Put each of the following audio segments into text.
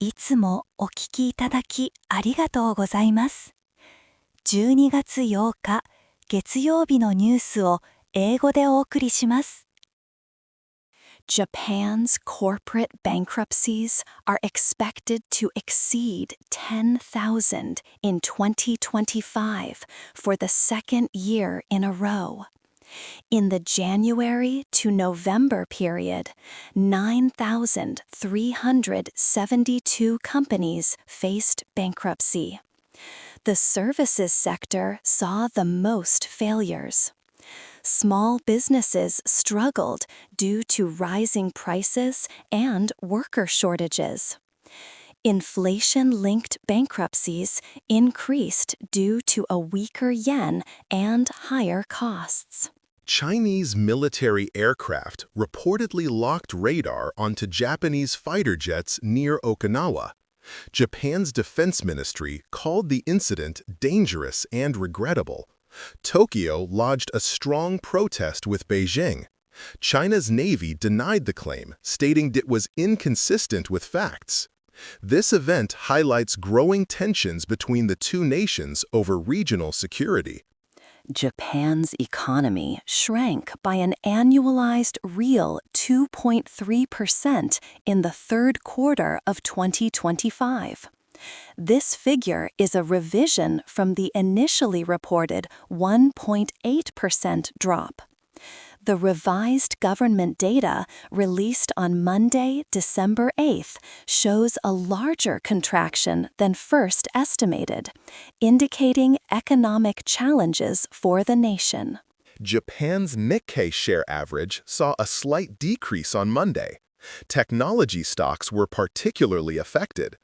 いつもお聞きいただきありがとうございます。12月8日月曜日のニュースを英語でお送りします。Japan's corporate bankruptcies are expected to exceed 10,000 in 2025 for the second year in a row. In the January to November period, 9,372 companies faced bankruptcy. The services sector saw the most failures. Small businesses struggled due to rising prices and worker shortages. Inflation-linked bankruptcies increased due to a weaker yen and higher costs. Chinese military aircraft reportedly locked radar onto Japanese fighter jets near Okinawa. Japan's defense ministry called the incident dangerous and regrettable. Tokyo lodged a strong protest with Beijing. China's Navy denied the claim, stating it was inconsistent with facts. This event highlights growing tensions between the two nations over regional security. Japan's economy shrank by an annualized real 2.3% in the third quarter of 2025. This figure is a revision from the initially reported 1.8% drop. The revised government data released on Monday, December 8th, shows a larger contraction than first estimated, indicating economic challenges for the nation. Japan's Nikkei share average saw a slight decrease on Monday. Technology stocks were particularly affected.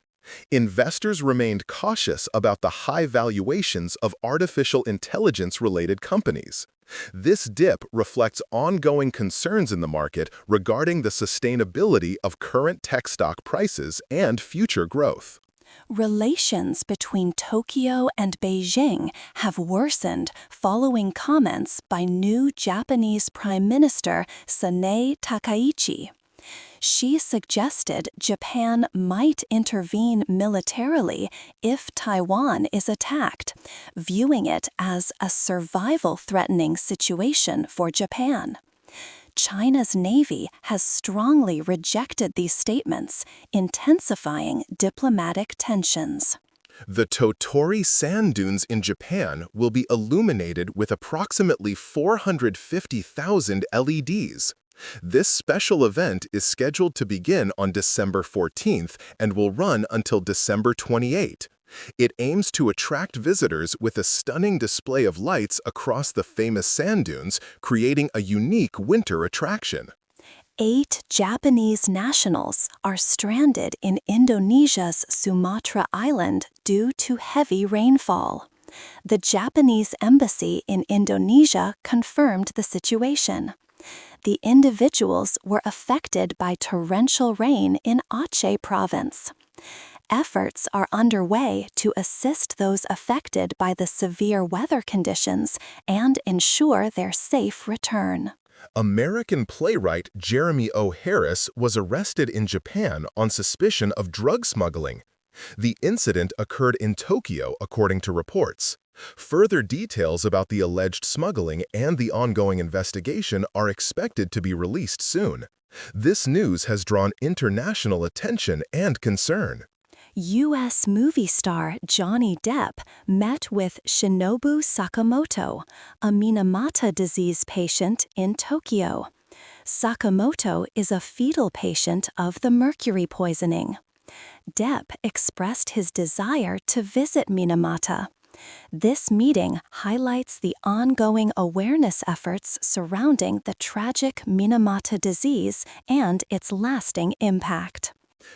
Investors remained cautious about the high valuations of artificial intelligence-related companies. This dip reflects ongoing concerns in the market regarding the sustainability of current tech stock prices and future growth. Relations between Tokyo and Beijing have worsened following comments by new Japanese Prime Minister Sanae Takaichi. She suggested Japan might intervene militarily if Taiwan is attacked, viewing it as a survival-threatening situation for Japan. China's Navy has strongly rejected these statements, intensifying diplomatic tensions. The Tottori sand dunes in Japan will be illuminated with approximately 450,000 LEDs. This special event is scheduled to begin on December 14th and will run until December 28th. It aims to attract visitors with a stunning display of lights across the famous sand dunes, creating a unique winter attraction. 8 Japanese nationals are stranded in Indonesia's Sumatra Island due to heavy rainfall. The Japanese embassy in Indonesia confirmed the situation. The individuals were affected by torrential rain in Aceh province. Efforts are underway to assist those affected by the severe weather conditions and ensure their safe return. American playwright Jeremy O. Harris was arrested in Japan on suspicion of drug smuggling. The incident occurred in Tokyo, according to reports. Further details about the alleged smuggling and the ongoing investigation are expected to be released soon. This news has drawn international attention and concern. U.S. movie star Johnny Depp met with Shinobu Sakamoto, a Minamata disease patient in Tokyo. Sakamoto is a fetal patient of the mercury poisoning. Depp expressed his desire to visit Minamata. This meeting highlights the ongoing awareness efforts surrounding the tragic Minamata disease and its lasting impact.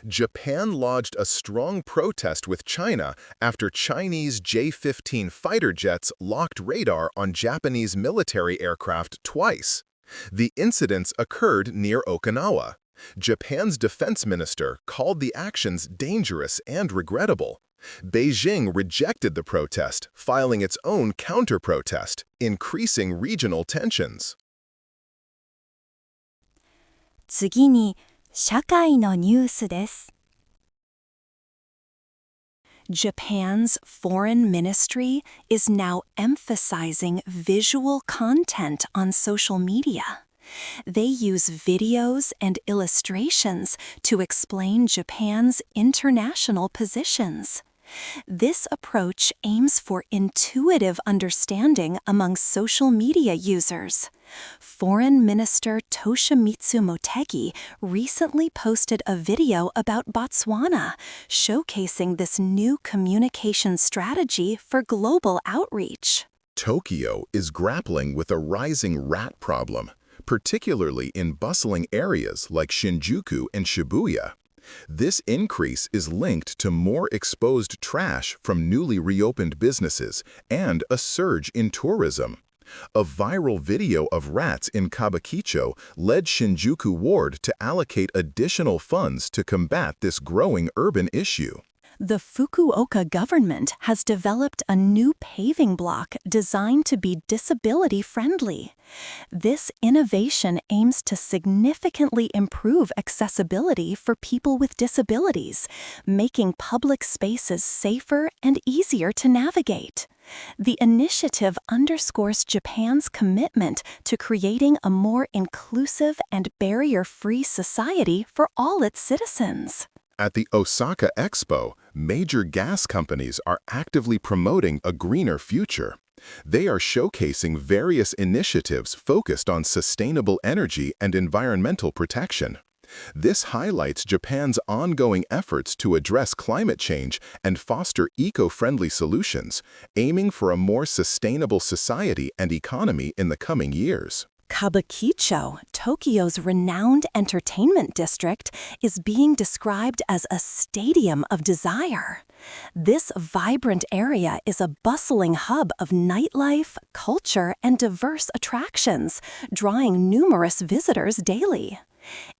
Japan lodged a strong protest with China after Chinese J-15 fighter jets locked radar on Japanese military aircraft twice. The incidents occurred near Okinawa. Japan's defense minister called the actions dangerous and regrettable. Beijing rejected the protest, filing its own counter-protest, increasing regional tensions. 次に、社会のニュースです。Japan's foreign ministry is now emphasizing visual content on social media. They use videos and illustrations to explain Japan's international positions. This approach aims for intuitive understanding among social media users. Foreign Minister Toshimitsu Motegi recently posted a video about Botswana, showcasing this new communication strategy for global outreach. Tokyo is grappling with a rising rat problem, particularly in bustling areas like Shinjuku and Shibuya. This increase is linked to more exposed trash from newly reopened businesses and a surge in tourism. A viral video of rats in Kabukicho led Shinjuku Ward to allocate additional funds to combat this growing urban issue. The Fukuoka government has developed a new paving block designed to be disability-friendly. This innovation aims to significantly improve accessibility for people with disabilities, making public spaces safer and easier to navigate. The initiative underscores Japan's commitment to creating a more inclusive and barrier-free society for all its citizens. At the Osaka Expo, major gas companies are actively promoting a greener future. They are showcasing various initiatives focused on sustainable energy and environmental protection. This highlights Japan's ongoing efforts to address climate change and foster eco-friendly solutions, aiming for a more sustainable society and economy in the coming years. Kabukicho, Tokyo's renowned entertainment district, is being described as a stadium of desire. This vibrant area is a bustling hub of nightlife, culture, and diverse attractions, drawing numerous visitors daily.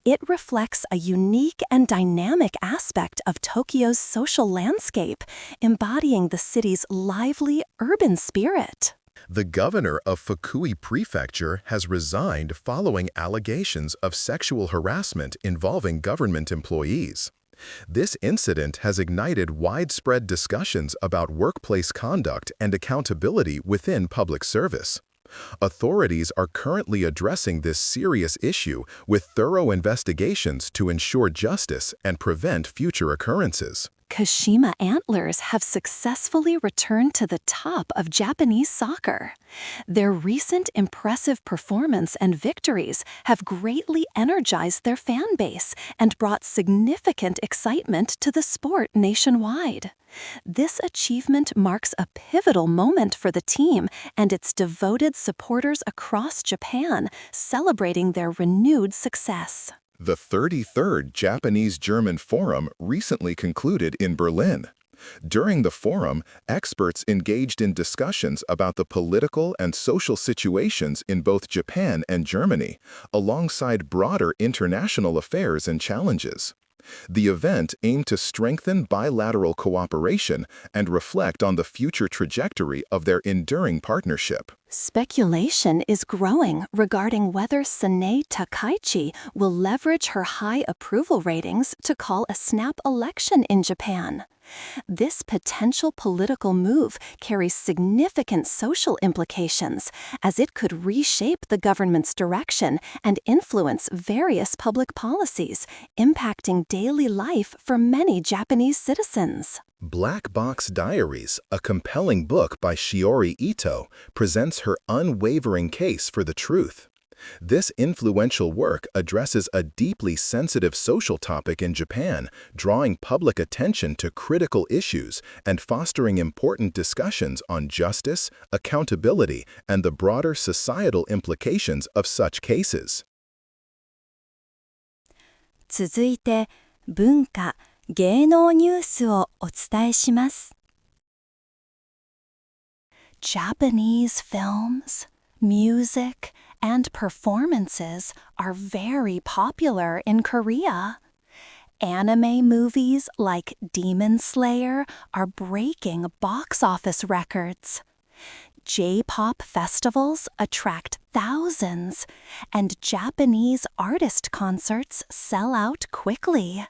It reflects a unique and dynamic aspect of Tokyo's social landscape, embodying the city's lively urban spirit. The governor of Fukui Prefecture has resigned following allegations of sexual harassment involving government employees. This incident has ignited widespread discussions about workplace conduct and accountability within public service. Authorities are currently addressing this serious issue with thorough investigations to ensure justice and prevent future occurrences. Kashima Antlers have successfully returned to the top of Japanese soccer. Their recent impressive performance and victories have greatly energized their fan base and brought significant excitement to the sport nationwide. This achievement marks a pivotal moment for the team and its devoted supporters across Japan, celebrating their renewed success. The 33rd Japanese-German Forum recently concluded in Berlin. During the forum, experts engaged in discussions about the political and social situations in both Japan and Germany, alongside broader international affairs and challenges. The event aimed to strengthen bilateral cooperation and reflect on the future trajectory of their enduring partnership. Speculation is growing regarding whether Sanae Takaichi will leverage her high approval ratings to call a snap election in Japan. This potential political move carries significant social implications, as it could reshape the government's direction and influence various public policies, impacting daily life for many Japanese citizens. Black Box Diaries, a compelling book by Shiori Ito, presents her unwavering case for the truth. This influential work addresses a deeply sensitive social topic in Japan, drawing public attention to critical issues and fostering important discussions on justice, accountability, and the broader societal implications of such cases. 続いて、文化・芸能ニュースをお伝えします。Japanese films, music, and performances are very popular in Korea. Anime movies like Demon Slayer are breaking box office records. J-pop festivals attract thousands, and Japanese artist concerts sell out quickly.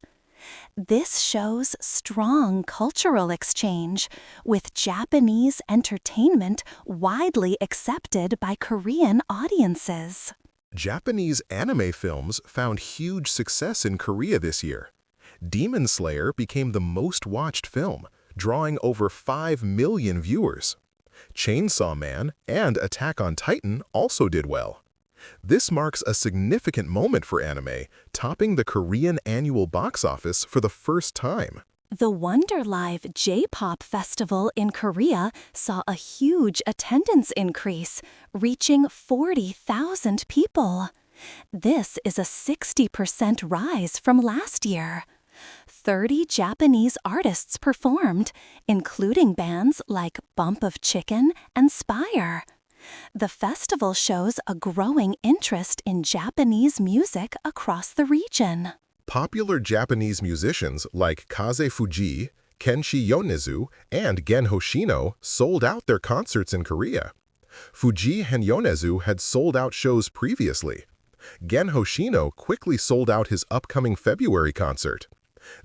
This shows strong cultural exchange, with Japanese entertainment widely accepted by Korean audiences. Japanese anime films found huge success in Korea this year. Demon Slayer became the most watched film, drawing over 5 million viewers. Chainsaw Man and Attack on Titan also did well. This marks a significant moment for anime, topping the Korean annual box office for the first time. The Wonder Live J-pop festival in Korea saw a huge attendance increase, reaching 40,000 people. This is a 60% rise from last year. 30 Japanese artists performed, including bands like Bump of Chicken and Spire. The festival shows a growing interest in Japanese music across the region. Popular Japanese musicians like Kaze Fuji, Kenshi Yonezu, and Gen Hoshino sold out their concerts in Korea. Fuji and Yonezu had sold out shows previously. Gen Hoshino quickly sold out his upcoming February concert.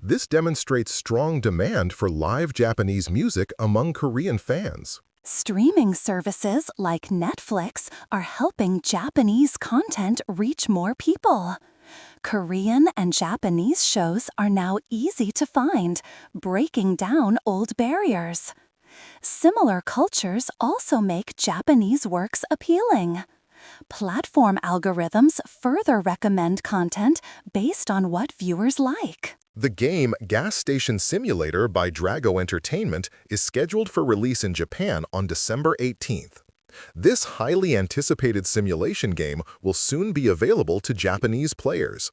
This demonstrates strong demand for live Japanese music among Korean fans. Streaming services like Netflix are helping Japanese content reach more people. Korean and Japanese shows are now easy to find, breaking down old barriers. Similar cultures also make Japanese works appealing. Platform algorithms further recommend content based on what viewers like. The game Gas Station Simulator by Drago Entertainment is scheduled for release in Japan on December 18th. This highly anticipated simulation game will soon be available to Japanese players.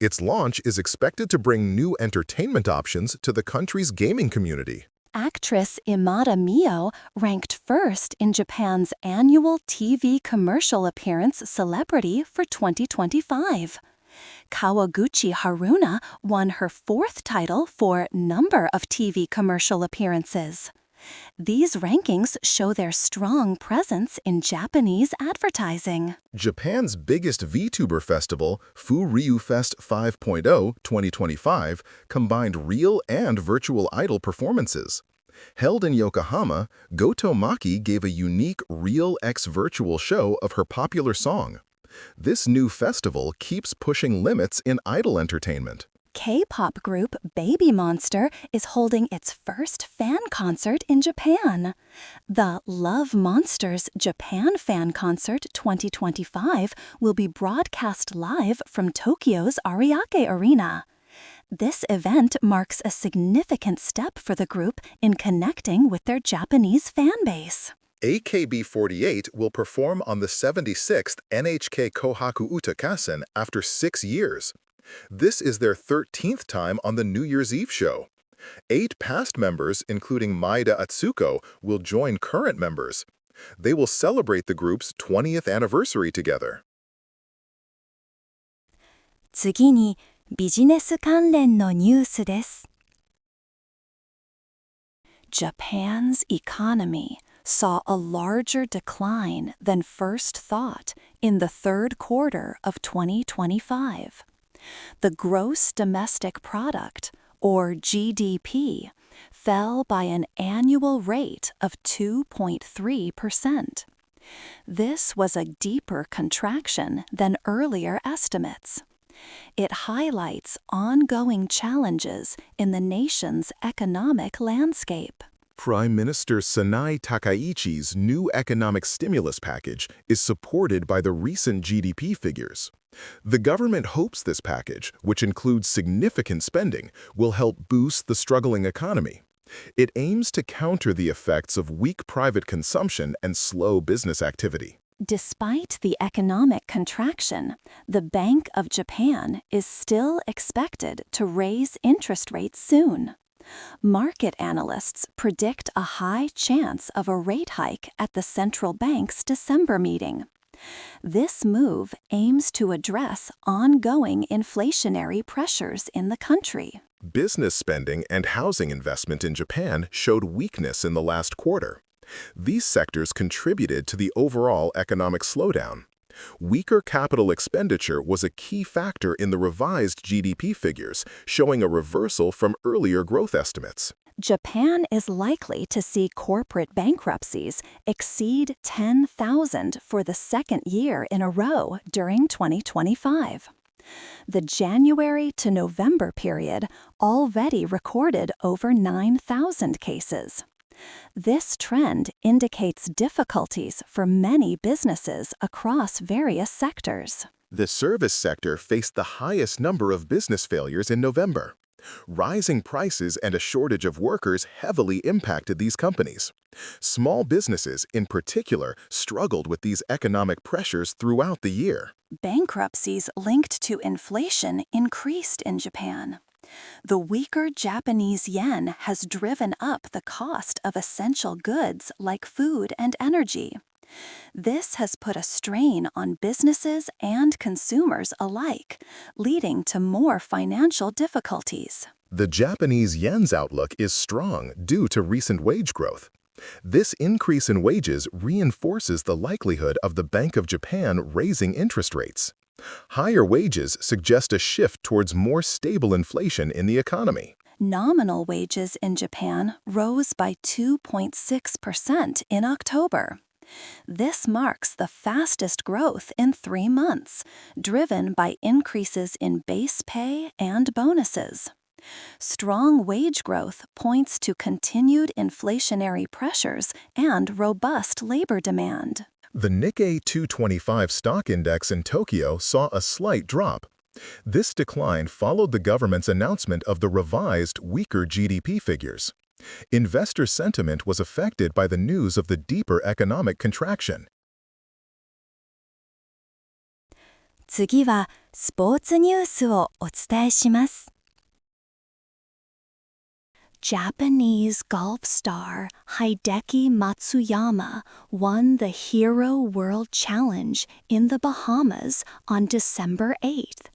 Its launch is expected to bring new entertainment options to the country's gaming community. Actress Imada Mio ranked first in Japan's annual TV commercial appearance celebrity for 2025. Kawaguchi Haruna won her 4th title for number of TV commercial appearances. These rankings show their strong presence in Japanese advertising. Japan's biggest VTuber festival, Fu-Ryu Fest 5.0 2025, combined real and virtual idol performances. Held in Yokohama, Goto Maki gave a unique real x virtual show of her popular song. This new festival keeps pushing limits in idol entertainment. K-pop group Baby Monster is holding its first fan concert in Japan. The Love Monsters Japan Fan Concert 2025 will be broadcast live from Tokyo's Ariake Arena. This event marks a significant step for the group in connecting with their Japanese fan base. AKB48 will perform on the 76th NHK Kohaku Utakasen after 6 years. This is their 13th time on the New Year's Eve show. 8 past members, including Maeda Atsuko, will join current members. They will celebrate the group's 20th anniversary together. 次にビジネス関連のニュースです。Japan's economy saw a larger decline than first thought in the third quarter of 2025. The gross domestic product, or GDP, fell by an annual rate of 2.3%. This was a deeper contraction than earlier estimates. It highlights ongoing challenges in the nation's economic landscape. Prime Minister Sanai Takaichi's new economic stimulus package is supported by the recent GDP figures. The government hopes this package, which includes significant spending, will help boost the struggling economy. It aims to counter the effects of weak private consumption and slow business activity. Despite the economic contraction, the Bank of Japan is still expected to raise interest rates soon. Market analysts predict a high chance of a rate hike at the central bank's December meeting. This move aims to address ongoing inflationary pressures in the country. Business spending and housing investment in Japan showed weakness in the last quarter. These sectors contributed to the overall economic slowdown. Weaker capital expenditure was a key factor in the revised GDP figures, showing a reversal from earlier growth estimates. Japan is likely to see corporate bankruptcies exceed 10,000 for the second year in a row during 2025. The January to November period already recorded over 9,000 cases. This trend indicates difficulties for many businesses across various sectors. The service sector faced the highest number of business failures in November. Rising prices and a shortage of workers heavily impacted these companies. Small businesses, in particular, struggled with these economic pressures throughout the year. Bankruptcies linked to inflation increased in Japan. The weaker Japanese yen has driven up the cost of essential goods like food and energy. This has put a strain on businesses and consumers alike, leading to more financial difficulties. The Japanese yen's outlook is strong due to recent wage growth. This increase in wages reinforces the likelihood of the Bank of Japan raising interest rates. Higher wages suggest a shift towards more stable inflation in the economy. Nominal wages in Japan rose by 2.6% in October. This marks the fastest growth in 3 months, driven by increases in base pay and bonuses. Strong wage growth points to continued inflationary pressures and robust labor demand. The Nikkei 225 stock index in Tokyo saw a slight drop. This decline followed the government's announcement of the revised, weaker GDP figures. Investor sentiment was affected by the news of the deeper economic contraction. 次はスポーツニュースをお伝えします。Japanese golf star Hideki Matsuyama won the Hero World Challenge in the Bahamas on December 8th.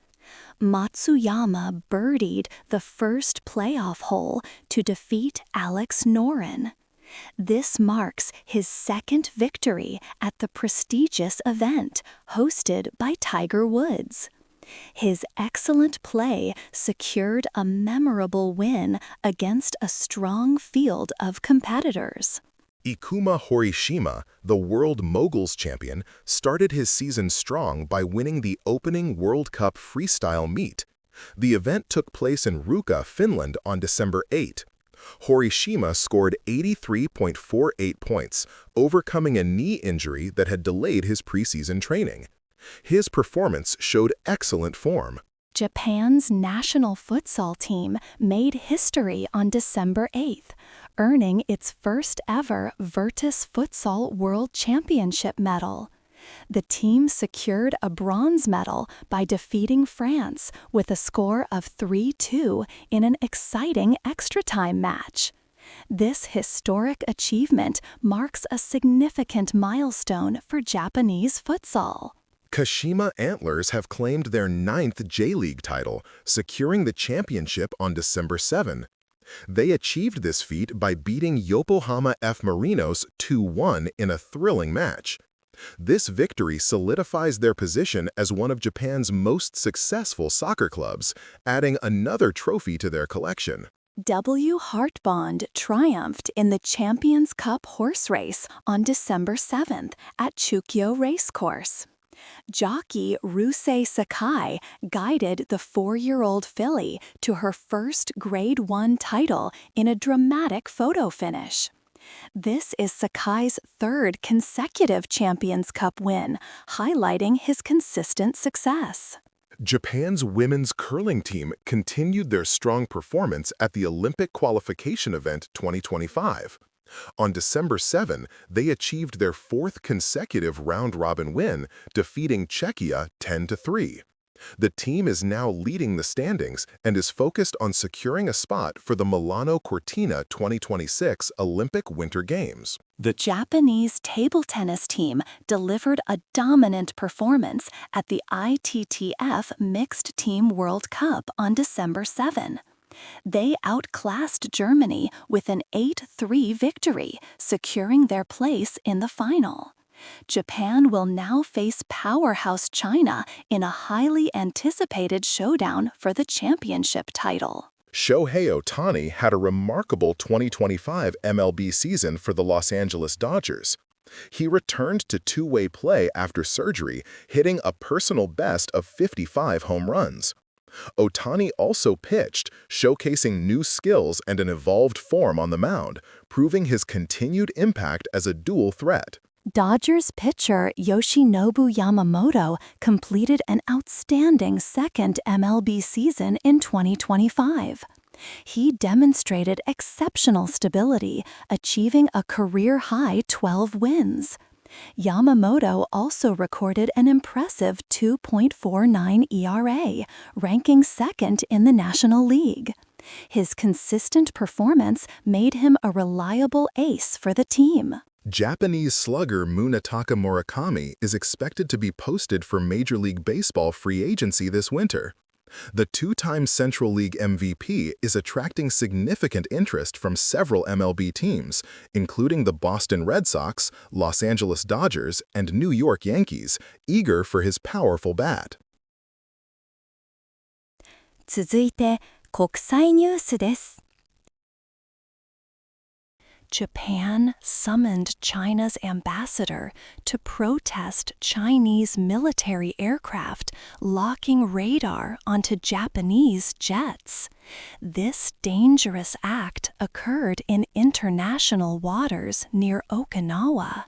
Matsuyama birdied the first playoff hole to defeat Alex Noren. This marks his second victory at the prestigious event hosted by Tiger Woods. His excellent play secured a memorable win against a strong field of competitors. Ikuma Horishima, the World Moguls champion, started his season strong by winning the opening World Cup freestyle meet. The event took place in Ruka, Finland on December 8. Horishima scored 83.48 points, overcoming a knee injury that had delayed his preseason training. His performance showed excellent form. Japan's national futsal team made history on December 8th, earning its first ever Virtus Futsal World Championship medal. The team secured a bronze medal by defeating France with a score of 3-2 in an exciting extra-time match. This historic achievement marks a significant milestone for Japanese futsal. Kashima Antlers have claimed their 9th J-League title, securing the championship on December 7. They achieved this feat by beating Yokohama F. Marinos 2-1 in a thrilling match. This victory solidifies their position as one of Japan's most successful soccer clubs, adding another trophy to their collection. W. Hartbond triumphed in the Champions Cup horse race on December 7th at Chukyo Racecourse. Jockey Rusei Sakai guided the 4-year-old filly to her first Grade 1 title in a dramatic photo finish. This is Sakai's 3rd consecutive Champions Cup win, highlighting his consistent success. Japan's women's curling team continued their strong performance at the Olympic qualification event 2025. On December 7, they achieved their 4th consecutive round-robin win, defeating Czechia 10-3. The team is now leading the standings and is focused on securing a spot for the Milano Cortina 2026 Olympic Winter Games. The Japanese table tennis team delivered a dominant performance at the ITTF Mixed Team World Cup on December 7. They outclassed Germany with an 8-3 victory, securing their place in the final. Japan will now face powerhouse China in a highly anticipated showdown for the championship title. Shohei Ohtani had a remarkable 2025 MLB season for the Los Angeles Dodgers. He returned to two-way play after surgery, hitting a personal best of 55 home runs. Ohtani also pitched, showcasing new skills and an evolved form on the mound, proving his continued impact as a dual threat. Dodgers pitcher Yoshinobu Yamamoto completed an outstanding second MLB season in 2025. He demonstrated exceptional stability, achieving a career-high 12 wins. Yamamoto also recorded an impressive 2.49 ERA, ranking second in the National League. His consistent performance made him a reliable ace for the team. Japanese slugger Munetaka Murakami is expected to be posted for Major League Baseball free agency this winter. The two-time Central League MVP is attracting significant interest from several MLB teams, including the Boston Red Sox, Los Angeles Dodgers, and New York Yankees, eager for his powerful bat. 続いて、国際ニュースです。Japan summoned China's ambassador to protest Chinese military aircraft locking radar onto Japanese jets. This dangerous act occurred in international waters near Okinawa.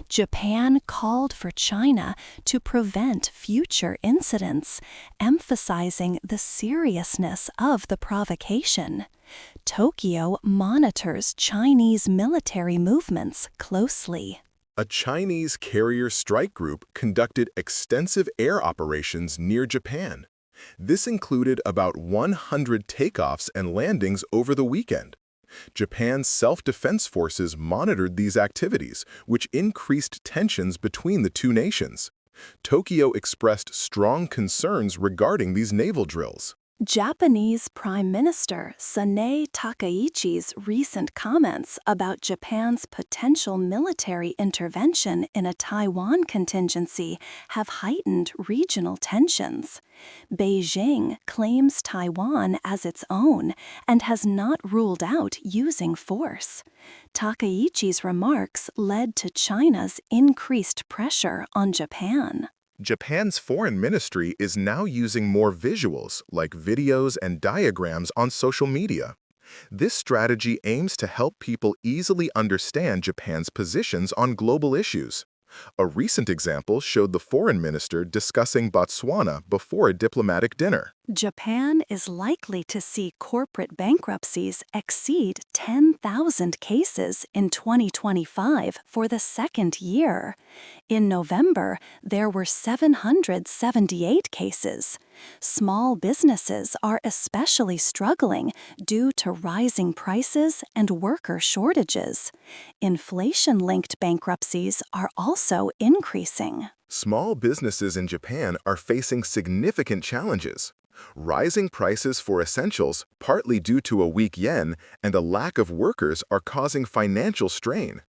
Japan called for China to prevent future incidents, emphasizing the seriousness of the provocation. Tokyo monitors Chinese military movements closely. A Chinese carrier strike group conducted extensive air operations near Japan. This included about 100 takeoffs and landings over the weekend. Japan's self-defense forces monitored these activities, which increased tensions between the two nations. Tokyo expressed strong concerns regarding these naval drills. Japanese Prime Minister Sanae Takaichi's recent comments about Japan's potential military intervention in a Taiwan contingency have heightened regional tensions. Beijing claims Taiwan as its own and has not ruled out using force. Takaichi's remarks led to China's increased pressure on Japan. Japan's foreign ministry is now using more visuals, like videos and diagrams, on social media. This strategy aims to help people easily understand Japan's positions on global issues. A recent example showed the foreign minister discussing Botswana before a diplomatic dinner. Japan is likely to see corporate bankruptcies exceed 10,000 cases in 2025 for the second year. In November, there were 778 cases. Small businesses are especially struggling due to rising prices and worker shortages. Inflation-linked bankruptcies are also increasing. Small businesses in Japan are facing significant challenges. Rising prices for essentials, partly due to a weak yen, and a lack of workers are causing financial strain.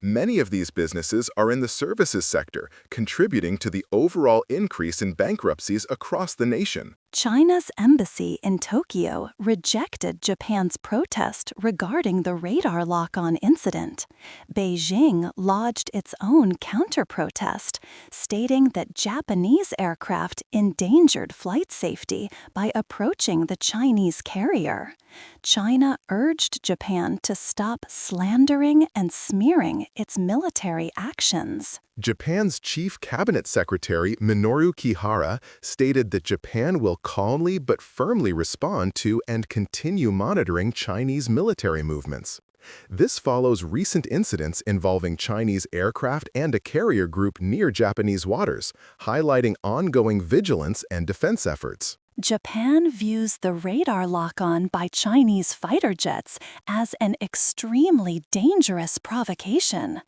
Many of these businesses are in the services sector, contributing to the overall increase in bankruptcies across the nation. China's embassy in Tokyo rejected Japan's protest regarding the radar lock-on incident. Beijing lodged its own counter-protest, stating that Japanese aircraft endangered flight safety by approaching the Chinese carrier. China urged Japan to stop slandering and smearing its military actions. Japan's Chief Cabinet Secretary Minoru Kihara stated that Japan will calmly but firmly respond to and continue monitoring Chinese military movements. This follows recent incidents involving Chinese aircraft and a carrier group near Japanese waters, highlighting ongoing vigilance and defense efforts. Japan views the radar lock-on by Chinese fighter jets as an extremely dangerous provocation.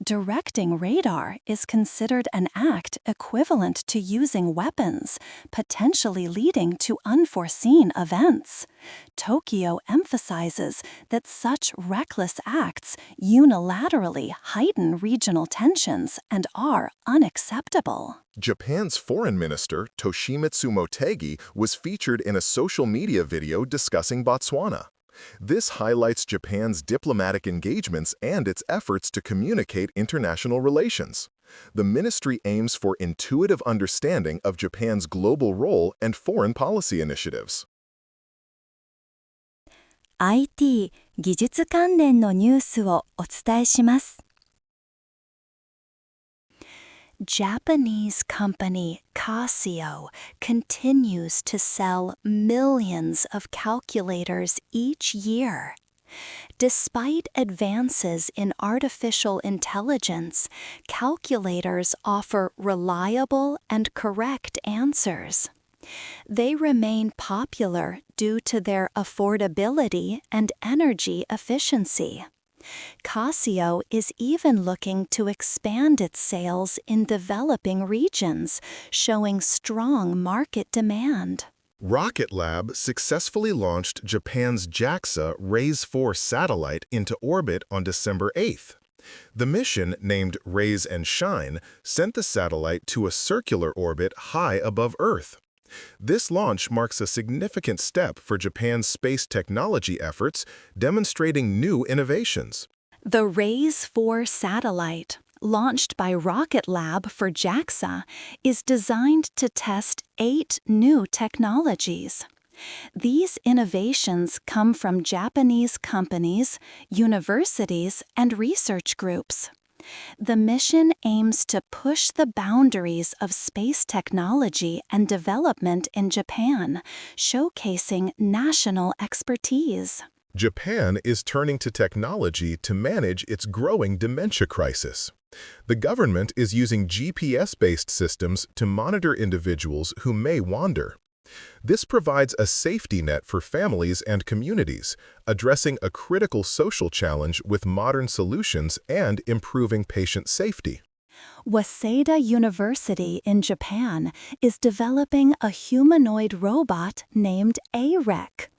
Directing radar is considered an act equivalent to using weapons, potentially leading to unforeseen events. Tokyo emphasizes that such reckless acts unilaterally heighten regional tensions and are unacceptable. Japan's foreign minister, Toshimitsu Motegi, was featured in a social media video discussing Botswana. This highlights Japan's diplomatic engagements and its efforts to communicate international relations. The ministry aims for intuitive understanding of Japan's global role and foreign policy initiatives. IT 技術関連のニュースをお伝えします。Japanese company Casio continues to sell millions of calculators each year. Despite advances in artificial intelligence, calculators offer reliable and correct answers. They remain popular due to their affordability and energy efficiency. Casio is even looking to expand its sales in developing regions, showing strong market demand. Rocket Lab successfully launched Japan's JAXA RAISE-4 satellite into orbit on December 8th. The mission, named Raise and Shine, sent the satellite to a circular orbit high above Earth. This launch marks a significant step for Japan's space technology efforts, demonstrating new innovations. The RAISE-4 satellite, launched by Rocket Lab for JAXA, is designed to test 8 new technologies. These innovations come from Japanese companies, universities, and research groups. The mission aims to push the boundaries of space technology and development in Japan, showcasing national expertise. Japan is turning to technology to manage its growing dementia crisis. The government is using GPS-based systems to monitor individuals who may wander. This provides a safety net for families and communities, addressing a critical social challenge with modern solutions and improving patient safety. Waseda University in Japan is developing a humanoid robot named AREC.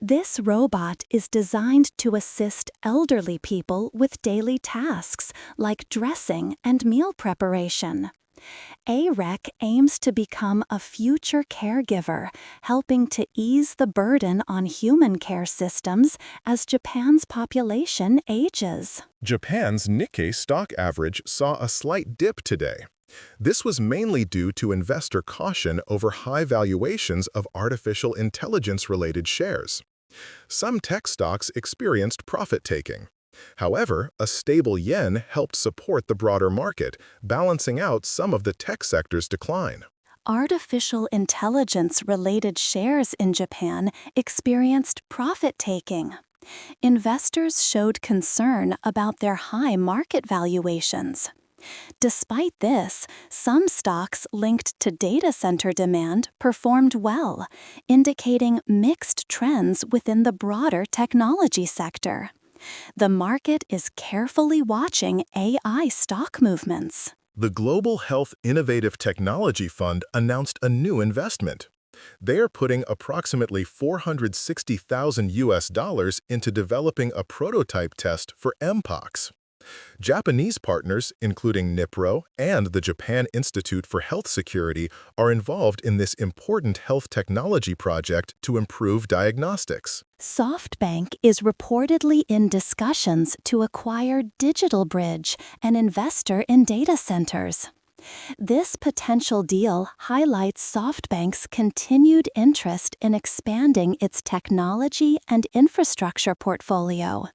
This robot is designed to assist elderly people with daily tasks like dressing and meal preparation. AREC aims to become a future caregiver, helping to ease the burden on human care systems as Japan's population ages. Japan's Nikkei stock average saw a slight dip today. This was mainly due to investor caution over high valuations of artificial intelligence-related shares. Some tech stocks experienced profit-taking. However, a stable yen helped support the broader market, balancing out some of the tech sector's decline. Artificial intelligence-related shares in Japan experienced profit-taking. Investors showed concern about their high market valuations. Despite this, some stocks linked to data center demand performed well, indicating mixed trends within the broader technology sector. The market is carefully watching AI stock movements. The Global Health Innovative Technology Fund announced a new investment. They are putting approximately $460,000 into developing a prototype test for Mpox. Japanese partners, including Nipro and the Japan Institute for Health Security, are involved in this important health technology project to improve diagnostics. SoftBank is reportedly in discussions to acquire DigitalBridge, an investor in data centers. This potential deal highlights SoftBank's continued interest in expanding its technology and infrastructure portfolio.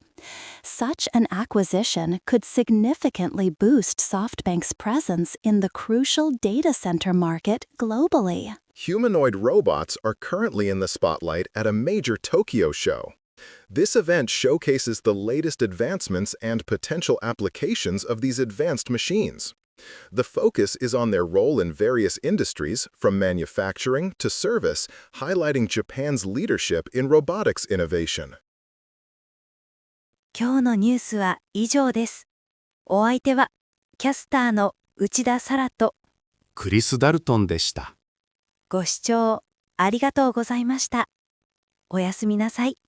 Such an acquisition could significantly boost SoftBank's presence in the crucial data center market globally. Humanoid robots are currently in the spotlight at a major Tokyo show. This event showcases the latest advancements and potential applications of these advanced machines. The focus is on their role in various industries, from manufacturing to service, highlighting Japan's leadership in robotics innovation. 今日のニュースは以上です。お相手はキャスターの内田サラとクリス・ダルトンでした。ご視聴ありがとうございました。おやすみなさい。